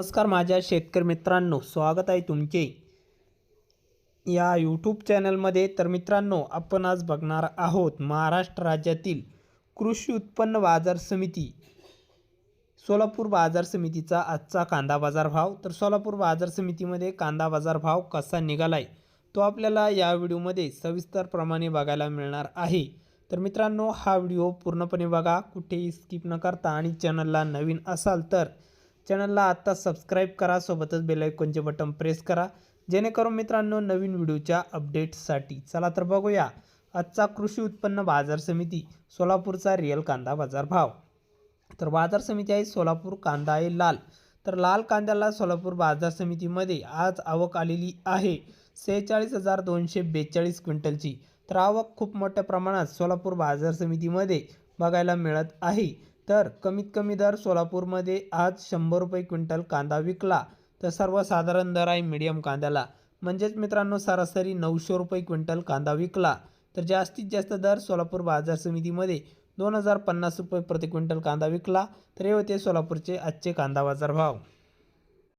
नमस्कार माझ्या शेतकरी मित्रांनो, स्वागत आहे तुमचे या यूट्यूब चॅनलमध्ये। तर मित्रांनो, आपण आज बघणार आहोत महाराष्ट्र राज्यातील कृषी उत्पन्न बाजार समिती सोलापूर बाजार समितीचा आजचा कांदा बाजार भाव। तर सोलापूर बाजार समितीमध्ये कांदा बाजार भाव कसा निघालाय तो आपल्याला या व्हिडिओमध्ये सविस्तरप्रमाणे बघायला मिळणार आहे। तर मित्रांनो, हा व्हिडिओ पूर्णपणे बघा, कुठेही स्किप न करता, आणि चॅनलला नवीन असाल तर चॅनलला आता सबस्क्राइब करा, सोबतच बेल आयकॉनचे बटन प्रेस करा, जेणेकरून मित्रांनो नवीन व्हिडिओच्या अपडेट्ससाठी। चला तर बघूया आजचा कृषी उत्पन्न बाजार समिती सोलापूरचा रिअल कांदा बाजार भाव। तर बाजार समिती आहे सोलापूर, कांदा आहे लाल। तर लाल कांद्याला सोलापूर बाजार समितीमध्ये आज आवक आलेली आहे 46,242 क्विंटलची। तर आवक खूप मोठ्या प्रमाणात सोलापूर बाजार समितीमध्ये बघायला मिळत आहे। तर कमीत कमी दर सोलापूरमध्ये आज 100 रुपये क्विंटल कांदा विकला। तर सर्वसाधारण दर आहे मीडियम कांद्याला, म्हणजेच मित्रांनो सरासरी 900 रुपये क्विंटल कांदा विकला। तर जास्तीत जास्त दर सोलापूर बाजार समितीमध्ये 2050 रुपये प्रति क्विंटल कांदा विकला। तर हे होते सोलापूरचे आजचे कांदा बाजार भाव।